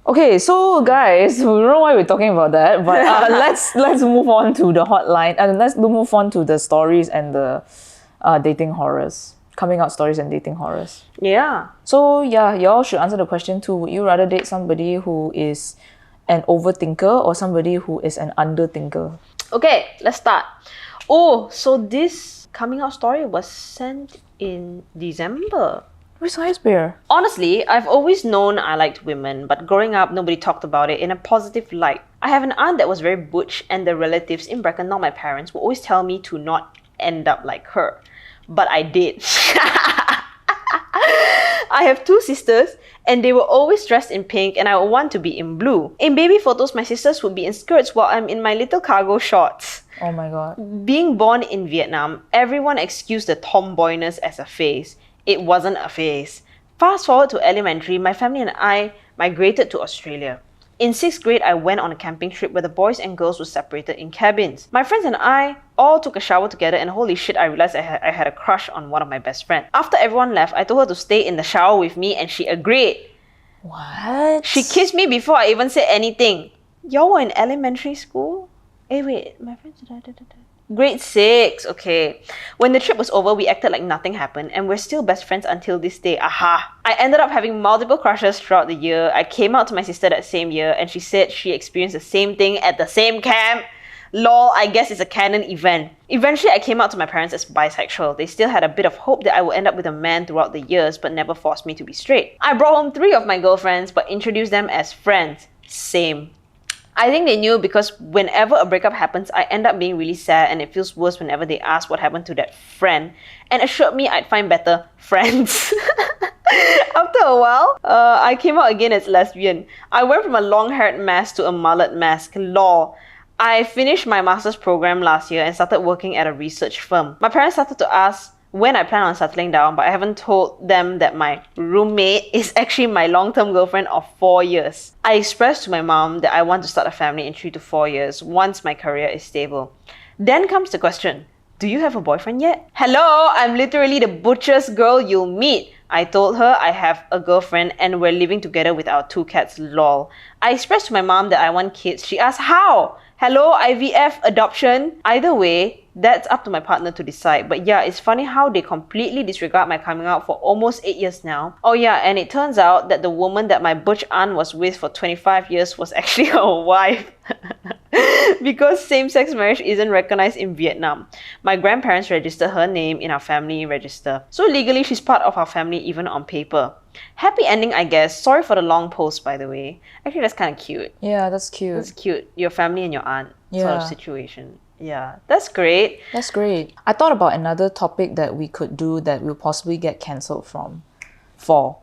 Okay, so guys, we don't know why we're talking about that, but let's move on to the hotline and let's move on to the stories and the dating horrors, coming out stories and dating horrors. Yeah. So yeah, y'all should answer the question too. Would you rather date somebody who is an overthinker or somebody who is an underthinker? Okay, let's start. Oh, so this coming out story was sent in December. Precise bear. Honestly, I've always known I liked women, but growing up, nobody talked about it in a positive light. I have an aunt that was very butch, and the relatives, in bracket not my parents, would always tell me to not end up like her. But I did. I have 2 sisters, and they were always dressed in pink, and I would want to be in blue. In baby photos, my sisters would be in skirts while I'm in my little cargo shorts. Oh my god. Being born in Vietnam, everyone excused the tomboyness as a phase. It wasn't a phase. Fast forward to elementary, my family and I migrated to Australia. In 6th grade, I went on a camping trip where the boys and girls were separated in cabins. My friends and I all took a shower together, and holy shit, I realized I had a crush on one of my best friends. After everyone left, I told her to stay in the shower with me, and she agreed. What? She kissed me before I even said anything. Y'all were in elementary school? Wait, my friends... Grade 6, okay. When the trip was over, we acted like nothing happened, and we're still best friends until this day. Aha! I ended up having multiple crushes throughout the year. I came out to my sister that same year, and she said she experienced the same thing at the same camp. Lol, I guess it's a canon event. Eventually, I came out to my parents as bisexual. They still had a bit of hope that I would end up with a man throughout the years, but never forced me to be straight. I brought home 3 of my girlfriends, but introduced them as friends. Same. I think they knew because whenever a breakup happens, I end up being really sad, and it feels worse whenever they ask what happened to that friend, and assured me I'd find better friends. After a while, I came out again as lesbian. I went from a long-haired mask to a mullet mask. Lol. I finished my master's program last year and started working at a research firm. My parents started to ask when I plan on settling down, but I haven't told them that my roommate is actually my long-term girlfriend of 4 years. I expressed to my mom that I want to start a family in 3 to 4 years once my career is stable. Then comes the question, do you have a boyfriend yet? Hello, I'm literally the butchest girl you'll meet. I told her I have a girlfriend and we're living together with our 2 cats, lol. I expressed to my mom that I want kids. She asked how? Hello, IVF, adoption? Either way, that's up to my partner to decide. But yeah, it's funny how they completely disregard my coming out for almost 8 years now. Oh yeah, and it turns out that the woman that my butch aunt was with for 25 years was actually her wife. Because same-sex marriage isn't recognized in Vietnam. My grandparents registered her name in our family register. So legally, she's part of our family even on paper. Happy ending, I guess. Sorry for the long post, by the way. Actually, that's kind of cute. Yeah, that's cute. That's cute. Your family and your aunt sort of Yeah. situation. Yeah, that's great. That's great. I thought about another topic that we could do that we'll possibly get cancelled for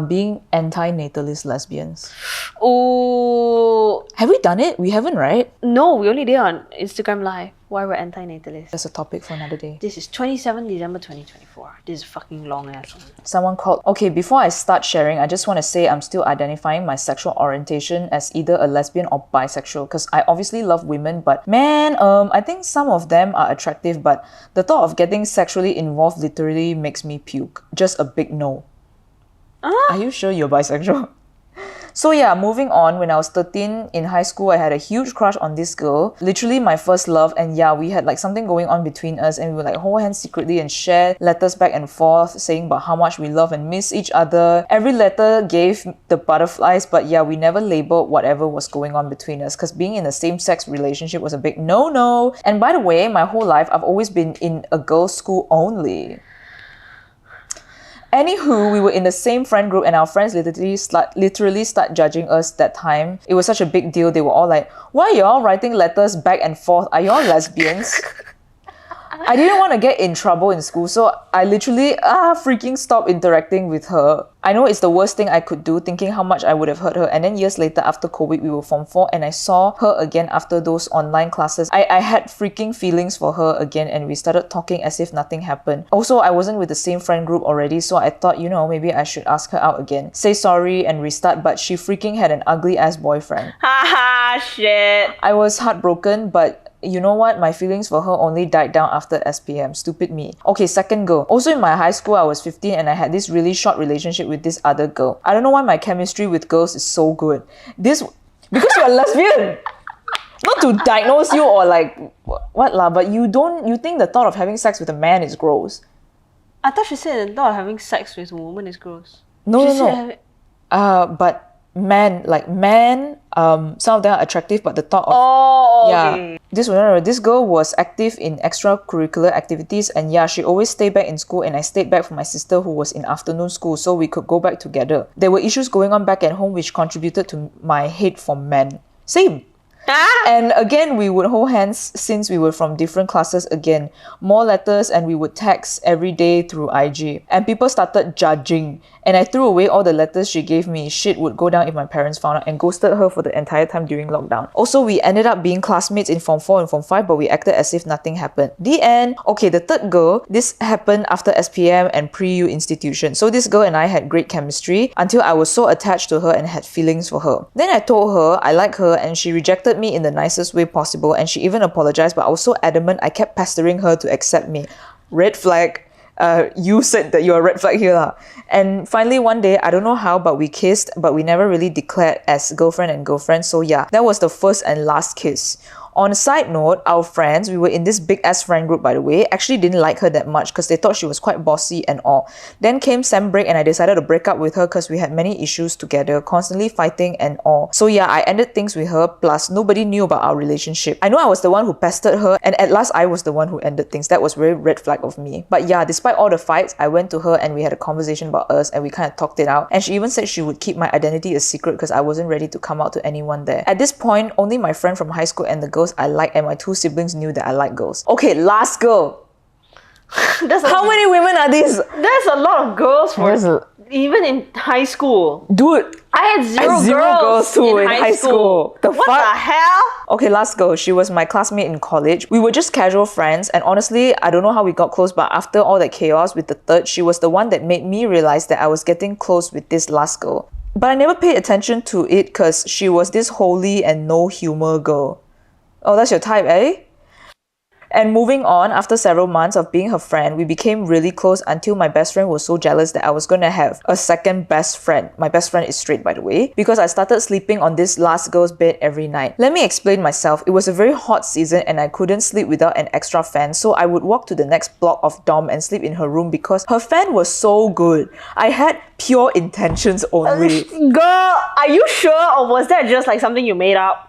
being anti-natalist lesbians. Oh, Have we done it? We haven't, right? no, we only did on Instagram Live. Why we're anti-natalist. That's a topic for another day. This is 27 December 2024. This is fucking long ass one. Someone called, okay, before I start sharing, I just want to say I'm still identifying my sexual orientation as either a lesbian or bisexual because I obviously love women, but man, I think some of them are attractive, but the thought of getting sexually involved literally makes me puke. Just a big no. Are you sure you're bisexual? So yeah, moving on, when I was 13 in high school, I had a huge crush on this girl. Literally my first love, and yeah, we had like something going on between us, and we would like hold hands secretly and share letters back and forth saying about how much we love and miss each other. Every letter gave the butterflies, but yeah, we never labeled whatever was going on between us because being in a same-sex relationship was a big no-no. And by the way, my whole life, I've always been in a girls' school only. Anywho, we were in the same friend group and our friends literally start judging us that time. It was such a big deal. They were all like, why are y'all writing letters back and forth? Are y'all lesbians? I didn't want to get in trouble in school, so I literally freaking stopped interacting with her. I know it's the worst thing I could do, thinking how much I would have hurt her. And then years later, after COVID, we were Form 4 and I saw her again after those online classes. I had freaking feelings for her again and we started talking as if nothing happened. Also, I wasn't with the same friend group already, so I thought, you know, maybe I should ask her out again. Say sorry and restart, but she freaking had an ugly ass boyfriend. Haha, shit. I was heartbroken, but you know what? My feelings for her only died down after SPM. Stupid me. Okay, second girl. Also in my high school, I was 15 and I had this really short relationship with this other girl. I don't know why my chemistry with girls is so good. Because you're a lesbian. Not to diagnose you or like, what lah, but you think the thought of having sex with a man is gross. I thought she said the thought of having sex with a woman is gross. No. But men, some of them are attractive, but the thought of... Okay. This girl was active in extracurricular activities, and she always stayed back in school, and I stayed back for my sister who was in afternoon school, so we could go back together. There were issues going on back at home which contributed to my hate for men. Same. And again, we would hold hands since we were from different classes again. More letters, and we would text every day through IG. And people started judging. And I threw away all the letters she gave me. Shit would go down if my parents found out, and ghosted her for the entire time during lockdown. Also, we ended up being classmates in Form 4 and Form 5, but we acted as if nothing happened. The end. Okay, the third girl, this happened after SPM and pre-U institution. So this girl and I had great chemistry until I was so attached to her and had feelings for her. Then I told her I like her, and she rejected me in the nicest way possible, and she even apologized, but I was so adamant I kept pestering her to accept me. Red flag. You said that you're a red flag here lah. And finally one day, I don't know how, but we kissed, but we never really declared as girlfriend and girlfriend. So that was the first and last kiss. On a side note, our friends, we were in this big ass friend group by the way, actually didn't like her that much because they thought she was quite bossy and all. Then came sem break and I decided to break up with her because we had many issues together, constantly fighting and all. So I ended things with her, plus nobody knew about our relationship. I know I was the one who pestered her, and at last I was the one who ended things. That was very red flag of me. But despite all the fights, I went to her and we had a conversation about us, and we kind of talked it out, and she even said she would keep my identity a secret because I wasn't ready to come out to anyone there. At this point, only my friend from high school and the girls I like and my two siblings knew that I like girls. Okay, last girl. How many women are these? There's a lot of girls even in high school. Dude, I had zero girls too in high school. What the hell? Okay, last girl. She was my classmate in college. We were just casual friends, and honestly, I don't know how we got close, but after all that chaos with the third, she was the one that made me realize that I was getting close with this last girl. But I never paid attention to it because she was this holy and no humor girl. Oh, that's your type, eh? And moving on, after several months of being her friend, we became really close until my best friend was so jealous that I was gonna have a second best friend. My best friend is straight, by the way, because I started sleeping on this last girl's bed every night. Let me explain myself. It was a very hot season and I couldn't sleep without an extra fan, so I would walk to the next block of dorm and sleep in her room because her fan was so good. I had pure intentions only. Girl, are you sure, or was that just like something you made up?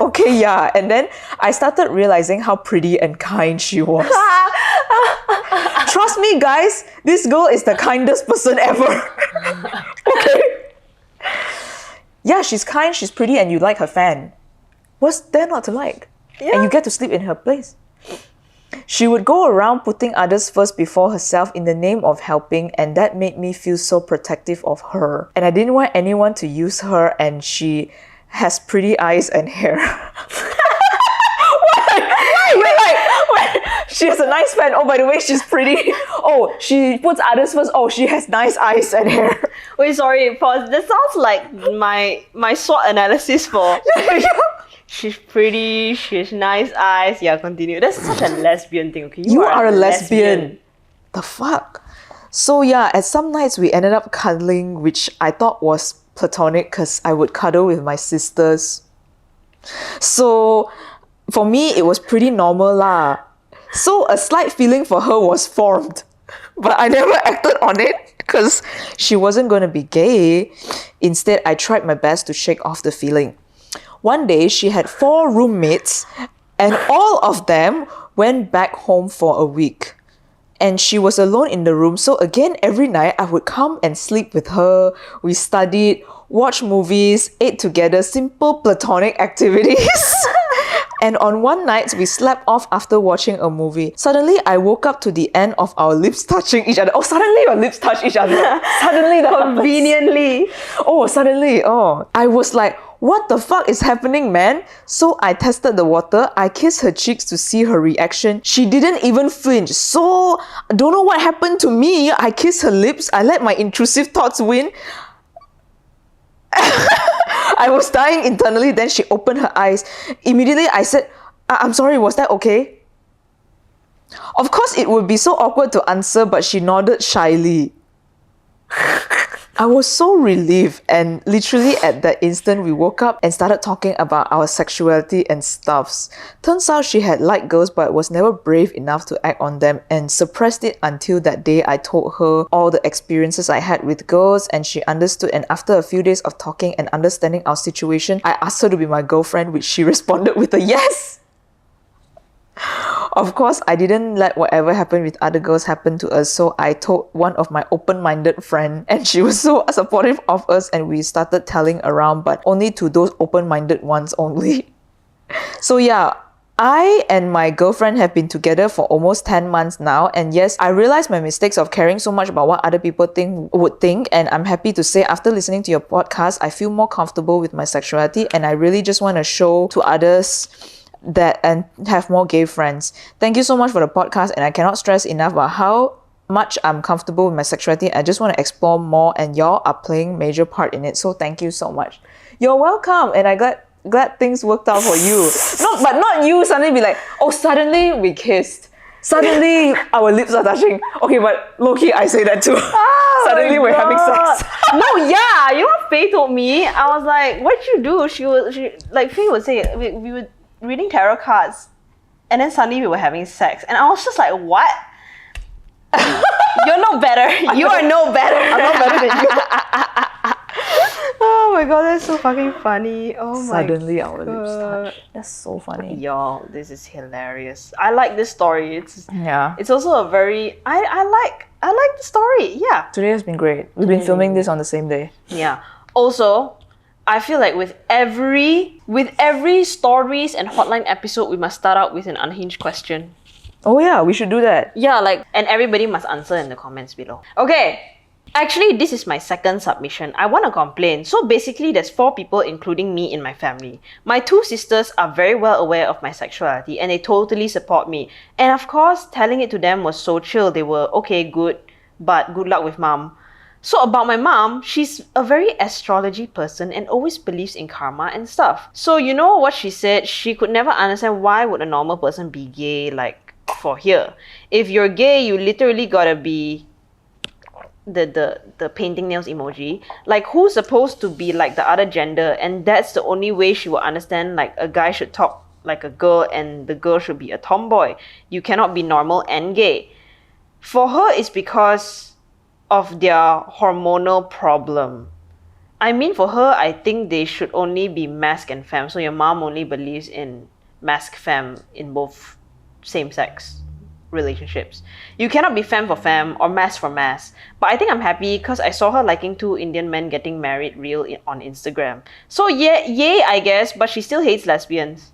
Okay, and then I started realizing how pretty and kind she was. Trust me guys, this girl is the kindest person ever. Okay. She's kind, she's pretty, and you like her fan. What's there not to like? And you get to sleep in her place. She would go around putting others first before herself in the name of helping, and that made me feel so protective of her. And I didn't want anyone to use her, and she has pretty eyes and hair. Wait. She has a nice fan. Oh, by the way, she's pretty. Oh, she puts others first. Oh, she has nice eyes and hair. Wait, sorry, pause. This sounds like my SWOT analysis for... She's pretty, she has nice eyes. Continue. That's such a lesbian thing, okay? You are a lesbian. The fuck? So at some nights we ended up cuddling, which I thought was platonic because I would cuddle with my sisters. So for me, it was pretty normal lah. So a slight feeling for her was formed, but I never acted on it because she wasn't going to be gay. Instead, I tried my best to shake off the feeling. One day, she had 4 roommates and all of them went back home for a week. And she was alone in the room, so again, every night I would come and sleep with her. We studied, watched movies, ate together, simple platonic activities. And on one night, we slept off after watching a movie. Suddenly, I woke up to the end of our lips touching each other. Oh, suddenly your lips touch each other. Suddenly that Conveniently. Suddenly. I was like, what the fuck is happening, man? So I tested the water. I kissed her cheeks to see her reaction. She didn't even flinch. So, I don't know what happened to me. I kissed her lips. I let my intrusive thoughts win. I was dying internally. Then she opened her eyes. Immediately I said, I'm sorry, was that okay? Of course, it would be so awkward to answer, but she nodded shyly. I was so relieved, and literally at that instant, we woke up and started talking about our sexuality and stuffs. Turns out she had liked girls but was never brave enough to act on them and suppressed it until that day I told her all the experiences I had with girls, and she understood. And after a few days of talking and understanding our situation, I asked her to be my girlfriend, which she responded with a yes. Of course, I didn't let whatever happened with other girls happen to us, so I told one of my open-minded friends, and she was so supportive of us, and we started telling around, but only to those open-minded ones only. So yeah, I and my girlfriend have been together for almost 10 months now, and yes, I realized my mistakes of caring so much about what other people would think, and I'm happy to say after listening to your podcast, I feel more comfortable with my sexuality, and I really just want to show to others that and have more gay friends. Thank you so much for the podcast, and I cannot stress enough about how much I'm comfortable with my sexuality. I just want to explore more, and y'all are playing major part in it, so thank you so much. You're welcome, and I glad things worked out for you. But not you suddenly be like, oh, suddenly we kissed. Suddenly our lips are touching. Okay, but low-key I say that too. Suddenly we're having sex. No, yeah, you know what Faye told me? I was like, what'd you do? She like Faye would say, we would reading tarot cards, and then suddenly we were having sex, and I was just like, what? You're no better. You are no better. I'm not better than you. Oh my god, that's so fucking funny. Oh my Suddenly our lips touch. That's so funny. Y'all, this is hilarious. I like this story. It's also a very I like the story. Yeah. Today has been great. We've been filming this on the same day. Yeah. Also, I feel like with every stories and hotline episode, we must start out with an unhinged question. Oh yeah, we should do that. Yeah, and everybody must answer in the comments below. Okay. Actually, this is my second submission. I want to complain. So basically, there's 4 people, including me, in my family. My 2 sisters are very well aware of my sexuality, and they totally support me. And of course, telling it to them was so chill. They were, okay, good, but good luck with mom. So about my mom, she's a very astrology person and always believes in karma and stuff. So you know what she said? She could never understand why would a normal person be gay, like for here. If you're gay, you literally gotta be the painting nails emoji. Like, who's supposed to be like the other gender? And that's the only way she will understand, like, a guy should talk like a girl and the girl should be a tomboy. You cannot be normal and gay. For her, it's because of their hormonal problem. I mean, for her, I think they should only be masc and femme. So your mom only believes in masc femme in both same-sex relationships. You cannot be femme for femme or masc for masc. But I think I'm happy because I saw her liking 2 Indian men getting married real on Instagram. So yeah, yay, I guess, but she still hates lesbians.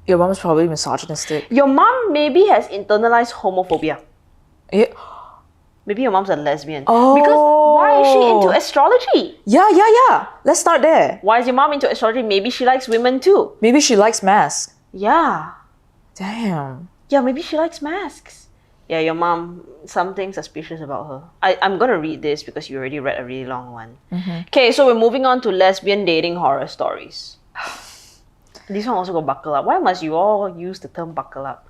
Your mom's probably misogynistic. Your mom maybe has internalized homophobia. Yeah. Maybe your mom's a lesbian. Oh. Because why is she into astrology? Yeah. Let's start there. Why is your mom into astrology? Maybe she likes women too. Maybe she likes masks. Yeah. Damn. Yeah, maybe she likes masks. Yeah, your mom, something suspicious about her. I'm gonna read this because you already read a really long one. Okay, so we're moving on to lesbian dating horror stories. This one also got buckle up. Why must you all use the term buckle up?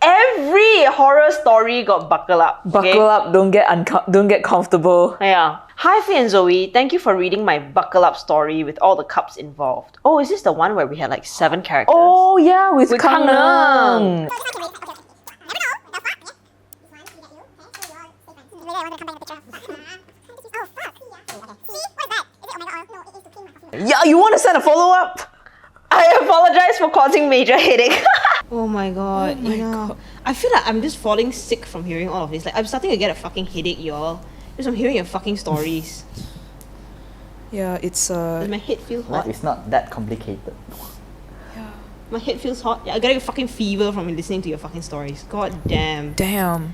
Every horror story got buckle up. Okay? Buckle up, don't get comfortable. Yeah. Hi, Faye and Zoe. Thank you for reading my buckle up story with all the cups involved. Oh, is this the one where we had like 7 characters? Oh yeah, with Kang Kang. Yeah, you want to send a follow-up? I apologize for causing major headache. Oh my god, God. I feel like I'm just falling sick from hearing all of this. Like, I'm starting to get a fucking headache, y'all. Because I'm hearing your fucking stories. Yeah, it's Does my head feel hot? Life is not that complicated. My head feels hot. Yeah, I got a fucking fever from listening to your fucking stories. God damn. Damn.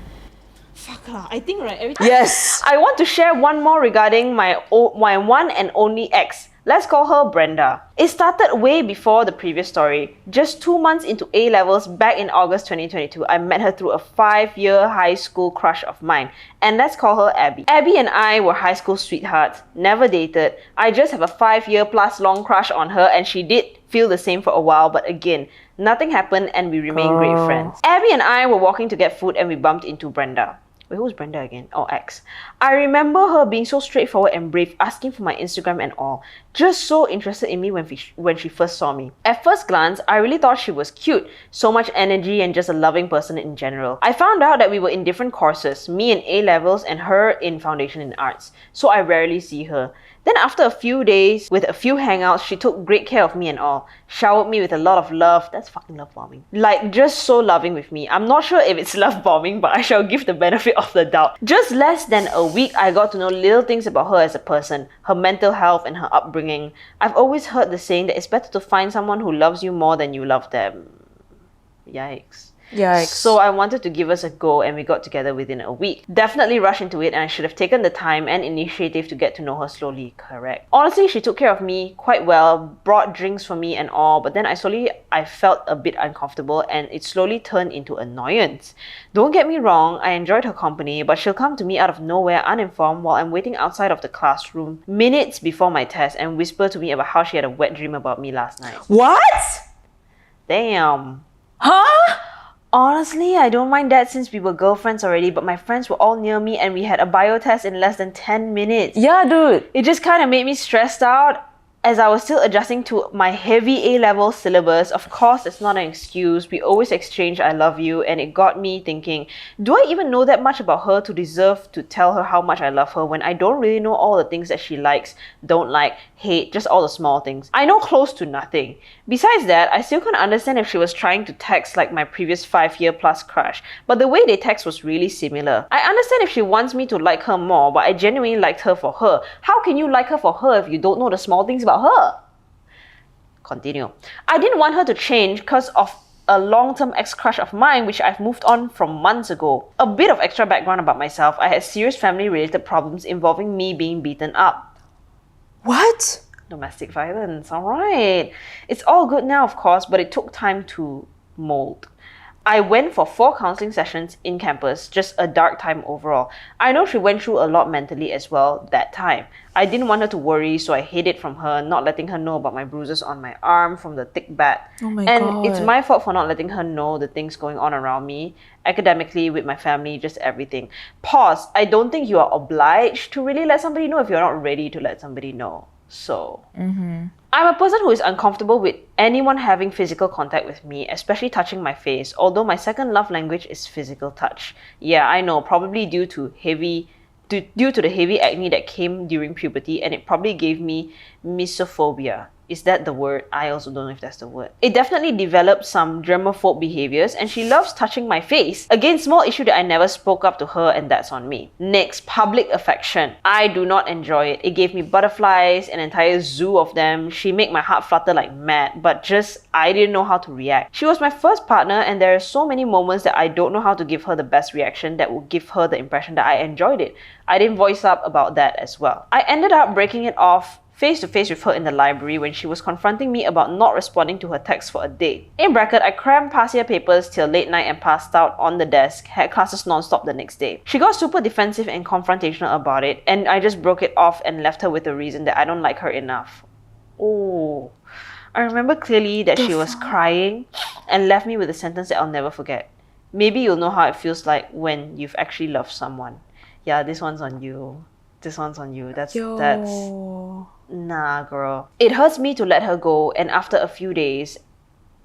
Fuck lah. I think every time. Yes. I want to share one more regarding my one and only ex. Let's call her Brenda. It started way before the previous story. Just 2 months into A-levels back in August 2022, I met her through a 5-year high school crush of mine. And let's call her Abby. Abby and I were high school sweethearts, never dated. I just have a 5-year plus long crush on her, and she did feel the same for a while, but again, nothing happened and we remained great friends. Abby and I were walking to get food and we bumped into Brenda. Wait, who's Brenda again? Oh, X. I remember her being so straightforward and brave, asking for my Instagram and all. Just so interested in me when she first saw me. At first glance, I really thought she was cute. So much energy and just a loving person in general. I found out that we were in different courses, me in A-levels and her in Foundation in Arts. So I rarely see her. Then after a few days, with a few hangouts, she took great care of me and all. Showered me with a lot of love. That's fucking love bombing. Like, just so loving with me. I'm not sure if it's love bombing, but I shall give the benefit of the doubt. Just less than a week, I got to know little things about her as a person, her mental health and her upbringing. I've always heard the saying that it's better to find someone who loves you more than you love them. Yikes. So I wanted to give us a go and we got together within a week. Definitely rushed into it and I should have taken the time and initiative to get to know her slowly, correct. Honestly, she took care of me quite well, brought drinks for me and all, but then I felt a bit uncomfortable and it slowly turned into annoyance. Don't get me wrong, I enjoyed her company, but she'll come to me out of nowhere uninformed while I'm waiting outside of the classroom minutes before my test and whisper to me about how she had a wet dream about me last night. What? Damn. Huh? Honestly, I don't mind that since we were girlfriends already, but my friends were all near me and we had a bio test in less than 10 minutes. Yeah, dude. It just kind of made me stressed out as I was still adjusting to my heavy A-level syllabus. Of course, it's not an excuse. We always exchange I love you and it got me thinking, do I even know that much about her to deserve to tell her how much I love her when I don't really know all the things that she likes, don't like, hate, just all the small things. I know close to nothing. Besides that, I still can't understand if she was trying to text like my previous 5-year plus crush, but the way they text was really similar. I understand if she wants me to like her more, but I genuinely liked her for her. How can you like her for her if you don't know the small things about her? Continue. I didn't want her to change because of a long-term ex-crush of mine which I've moved on from months ago. A bit of extra background about myself. I had serious family-related problems involving me being beaten up. What? Domestic violence, alright. It's all good now, of course, but it took time to mold. I went for 4 counseling sessions in campus, just a dark time overall. I know she went through a lot mentally as well that time. I didn't want her to worry, so I hid it from her, not letting her know about my bruises on my arm from the thick bat. Oh my and God. It's my fault for not letting her know the things going on around me, academically, with my family, just everything. Pause. I don't think you are obliged to really let somebody know if you're not ready to let somebody know. So, I'm a person who is uncomfortable with anyone having physical contact with me, especially touching my face, although my second love language is physical touch. Yeah, I know, probably due to the heavy acne that came during puberty, and it probably gave me misophobia. Is that the word? I also don't know if that's the word. It definitely developed some germaphobe behaviors and she loves touching my face. Again, small issue that I never spoke up to her and that's on me. Next, public affection. I do not enjoy it. It gave me butterflies, an entire zoo of them. She made my heart flutter like mad, but just I didn't know how to react. She was my first partner and there are so many moments that I don't know how to give her the best reaction that will give her the impression that I enjoyed it. I didn't voice up about that as well. I ended up breaking it off face to face with her in the library when she was confronting me about not responding to her text for a day. In bracket, I crammed past year papers till late night and passed out on the desk, had classes non-stop the next day. She got super defensive and confrontational about it, and I just broke it off and left her with the reason that I don't like her enough. Oh, I remember clearly that she was crying and left me with a sentence that I'll never forget. Maybe you'll know how it feels like when you've actually loved someone. Yeah, this one's on you. This one's on you. That's nah, girl. It hurts me to let her go, and after a few days,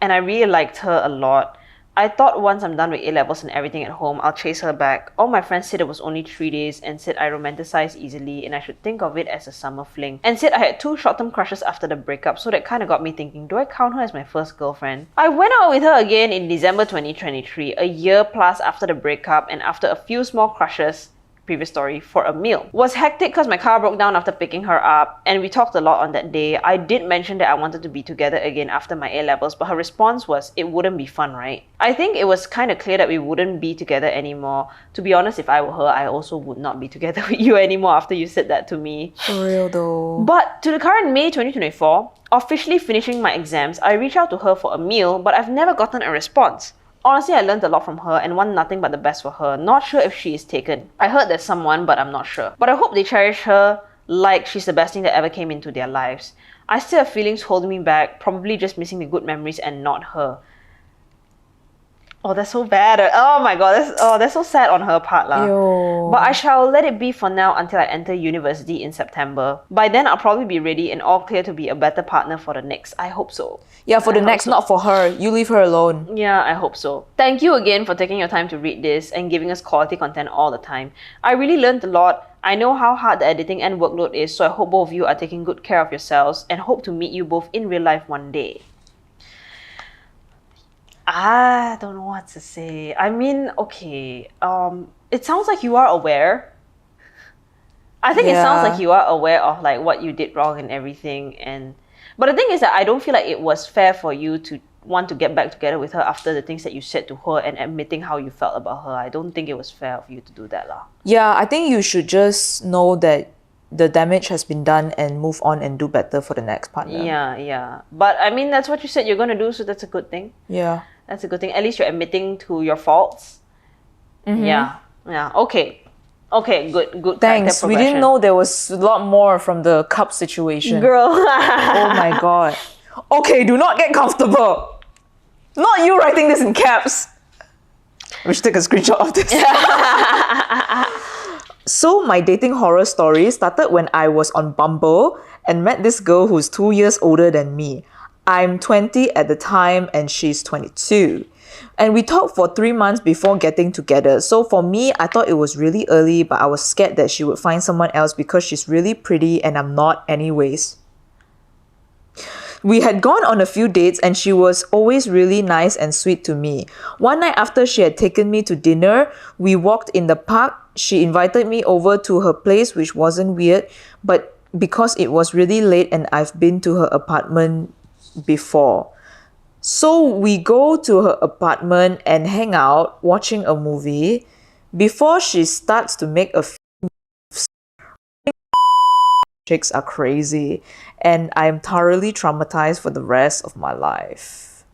and I really liked her a lot, I thought once I'm done with A-levels and everything at home, I'll chase her back. All my friends said it was only 3 days and said I romanticize easily and I should think of it as a summer fling. And said I had 2 short-term crushes after the breakup, so that kind of got me thinking, do I count her as my first girlfriend? I went out with her again in December 2023, a year plus after the breakup and after a few small crushes, previous story, for a meal. Was hectic because my car broke down after picking her up and we talked a lot on that day. I did mention that I wanted to be together again after my A-levels, but her response was, it wouldn't be fun, right? I think it was kind of clear that we wouldn't be together anymore. To be honest, if I were her, I also would not be together with you anymore after you said that to me. For real though. But to the current May 2024, officially finishing my exams, I reached out to her for a meal, but I've never gotten a response. Honestly, I learned a lot from her and want nothing but the best for her. Not sure if she is taken. I heard there's someone, but I'm not sure. But I hope they cherish her like she's the best thing that ever came into their lives. I still have feelings holding me back, probably just missing the good memories and not her. Oh, that's so bad. Oh my god, that's so sad on her part lah. Yo. But I shall let it be for now until I enter university in September. By then, I'll probably be ready and all clear to be a better partner for the next. I hope so. Yeah, for the next, not for her. You leave her alone. Yeah, I hope so. Thank you again for taking your time to read this and giving us quality content all the time. I really learned a lot. I know how hard the editing and workload is, so I hope both of you are taking good care of yourselves and hope to meet you both in real life one day. I don't know what to say. I mean, okay. It sounds like you are aware. I think it sounds like you are aware of like what you did wrong and everything. But the thing is that I don't feel like it was fair for you to want to get back together with her after the things that you said to her and admitting how you felt about her. I don't think it was fair of you to do that lah. Yeah, I think you should just know that the damage has been done and move on and do better for the next partner. Yeah. But I mean, that's what you said you're going to do, so that's a good thing. Yeah. That's a good thing. At least you're admitting to your faults. Yeah. Okay, good. Thanks. We didn't know there was a lot more from the cup situation. Girl. Oh my god. Okay, do not get comfortable. Not you writing this in caps. We should take a screenshot of this. So my dating horror story started when I was on Bumble and met this girl who's 2 years older than me. I'm 20 at the time and she's 22. And we talked for 3 months before getting together. So for me, I thought it was really early, but I was scared that she would find someone else because she's really pretty and I'm not anyways. We had gone on a few dates and she was always really nice and sweet to me. One night after she had taken me to dinner, we walked in the park. She invited me over to her place, which wasn't weird, but because it was really late and I've been to her apartment before. So we go to her apartment and hang out watching a movie before she starts to make a chicks are crazy and I'm thoroughly traumatized for the rest of my life.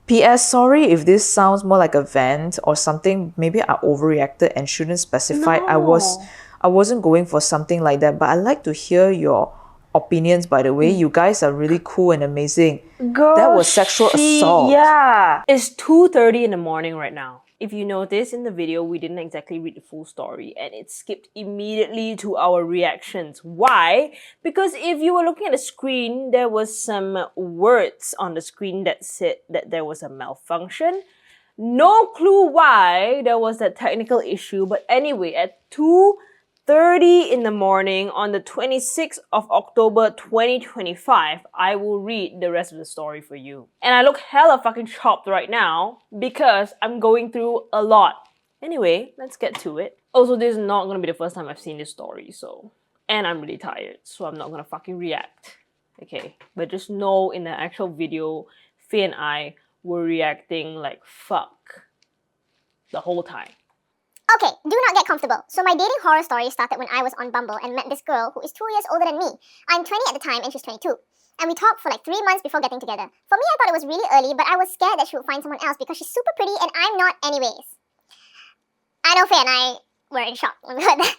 P.S. Sorry if this sounds more like a vent or something. Maybe I overreacted and shouldn't specify. No. I wasn't going for something like that, but I'd like to hear your opinions, by the way. You guys are really cool and amazing. Girl, that was sexual assault. Yeah. It's 2:30 in the morning right now. If you notice in the video, we didn't exactly read the full story and it skipped immediately to our reactions. Why? Because if you were looking at the screen, there was some words on the screen that said that there was a malfunction. No clue why there was that technical issue, but anyway, at 2:30 in the morning on the 26th of October 2025, I will read the rest of the story for you. And I look hella fucking chopped right now because I'm going through a lot. Anyway, let's get to it. Also, this is not gonna be the first time I've seen this story, so... And I'm really tired, so I'm not gonna fucking react. Okay, but just know in the actual video, Faye and I were reacting like fuck the whole time. Okay, do not get comfortable. So my dating horror story started when I was on Bumble and met this girl who is 2 years older than me. I'm 20 at the time and she's 22. And we talked for like 3 months before getting together. For me, I thought it was really early, but I was scared that she would find someone else because she's super pretty and I'm not anyways. I know Faye and I were in shock when we heard that.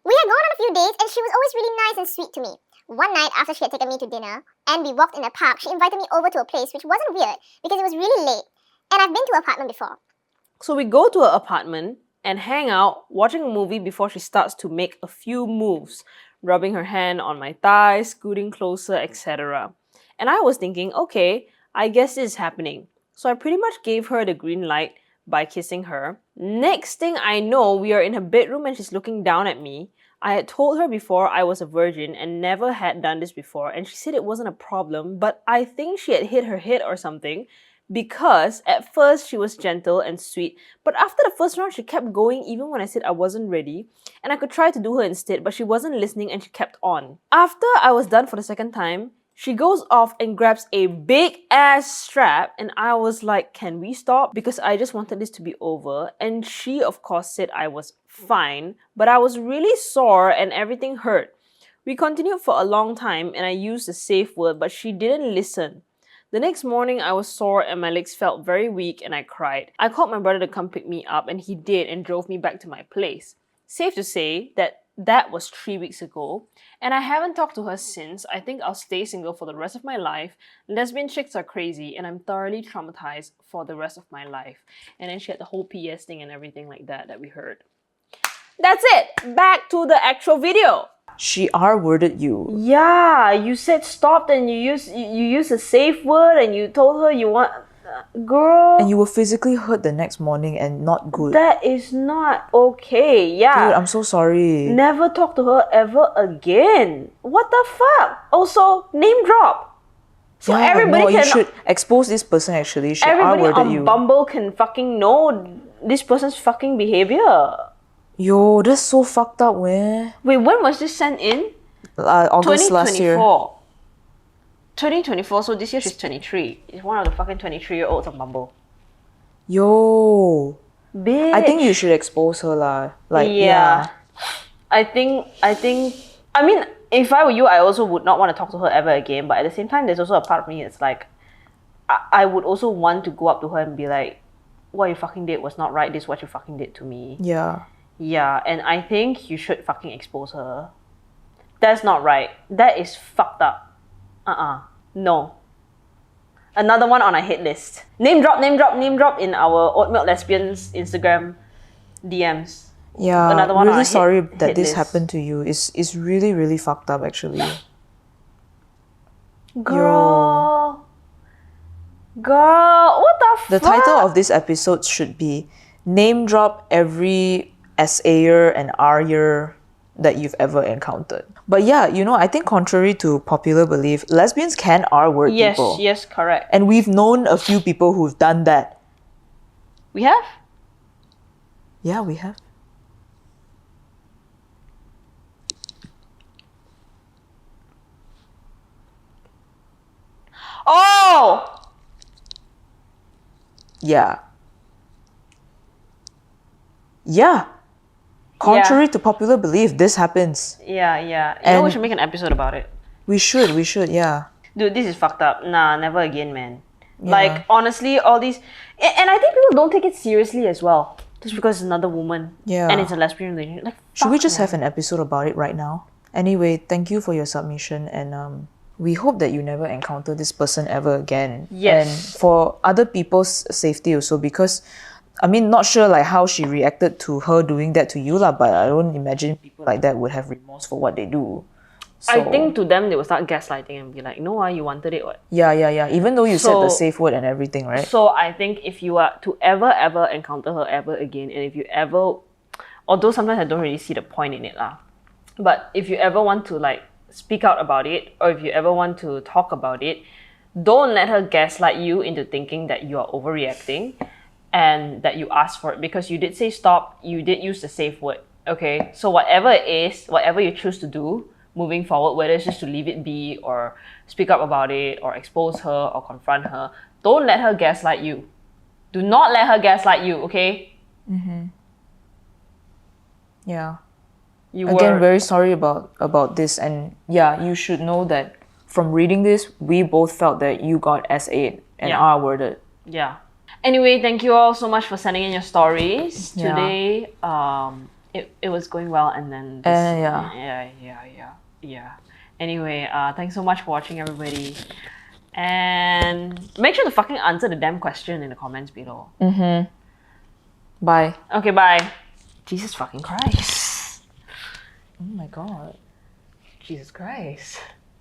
We had gone on a few dates and she was always really nice and sweet to me. One night after she had taken me to dinner and we walked in the park, she invited me over to a place which wasn't weird because it was really late. And I've been to her apartment before. So we go to her apartment and hang out watching a movie before she starts to make a few moves, rubbing her hand on my thighs, scooting closer, etc. And I was thinking, okay, I guess this is happening. So I pretty much gave her the green light by kissing her. Next thing I know, we are in her bedroom and she's looking down at me. I had told her before I was a virgin and never had done this before, and she said it wasn't a problem, but I think she had hit her head or something, because at first she was gentle and sweet, but after the first round she kept going even when I said I wasn't ready, and I could try to do her instead, but she wasn't listening and she kept on. After I was done for the second time, she goes off and grabs a big ass strap, and I was like, can we stop? Because I just wanted this to be over, and she of course said I was fine, but I was really sore and everything hurt. We continued for a long time and I used a safe word, but she didn't listen. The next morning, I was sore and my legs felt very weak and I cried. I called my brother to come pick me up and he did and drove me back to my place. Safe to say that That was 3 weeks ago, and I haven't talked to her since. I think I'll stay single for the rest of my life. Lesbian chicks are crazy, and I'm thoroughly traumatized for the rest of my life. And then she had the whole PS thing and everything like that we heard. That's it! Back to the actual video! She R-worded you. Yeah, you said stop and you used a safe word and you told her you want... girl... And you were physically hurt the next morning and not good. That is not okay, yeah. Dude, I'm so sorry. Never talk to her ever again. What the fuck? Also, name drop. So Yeah, everybody no, can... you should expose this person actually. She Everybody R-worded on you. Bumble can fucking know this person's fucking behavior. Yo, that's so fucked up, man. Wait, when was this sent in? August last year. 2024, so this year she's 23. It's one of the fucking 23-year-olds on Bumble. Yo. Bitch. I think you should expose her lah. Like, Yeah. I mean, if I were you, I also would not want to talk to her ever again. But at the same time, there's also a part of me that's like, I would also want to go up to her and be like, what you fucking did was not right. This is what you fucking did to me. Yeah. Yeah, and I think you should fucking expose her. That's not right. That is fucked up. No. Another one on our hit list. Name drop in our Oat Milk Lesbians Instagram DMs. Yeah, Another one on really our sorry hit that this list. happened to you. It's really, really fucked up actually. Girl, what the fuck? The title of this episode should be Name Drop Every SAyer and RYer that you've ever encountered. But yeah, I think contrary to popular belief, lesbians can R-word people. Yes, correct. And we've known a few people who've done that. We have? Yeah, we have. Oh! Yeah. Yeah. Contrary to popular belief, this happens. Yeah. You know, And- we should make an episode about it. We should, yeah. Dude, this is fucked up. Nah, never again, man. Like, honestly, all these... And I think people don't take it seriously as well. Just because it's another woman. Yeah. And it's a lesbian relationship. Like, Should we fuck, just man. have an episode about it right now? Anyway, thank you for your submission and we hope that you never encounter this person ever again. Yes. And for other people's safety also, because not sure like how she reacted to her doing that to you lah, but I don't imagine people like that would have remorse for what they do. So, I think to them, they will start gaslighting and be like, no, you wanted it, what? Yeah. Even though you said the So- safe word and everything, right? So I think if you are to ever encounter her ever again, and if you ever, although sometimes I don't really see the point in it lah, but if you ever want to like speak out about it, or if you ever want to talk about it, don't let her gaslight you into thinking that you are overreacting and that you asked for it, because you did say stop, you did use the safe word, okay? So whatever it is, whatever you choose to do moving forward, whether it's just to leave it be or speak up about it or expose her or confront her, don't let her gaslight you. Do not let her gaslight you, okay? Yeah. You Again, were... very sorry about this, and yeah, you should know that from reading this, we both felt that you got S8 and Yeah. R-worded. Yeah. Anyway, thank you all so much for sending in your stories. Yeah. Today, it was going well, and then this, yeah. Anyway, thanks so much for watching, everybody. And make sure to fucking answer the damn question in the comments below. Bye. Okay, bye. Jesus fucking Christ. Oh my god. Jesus Christ.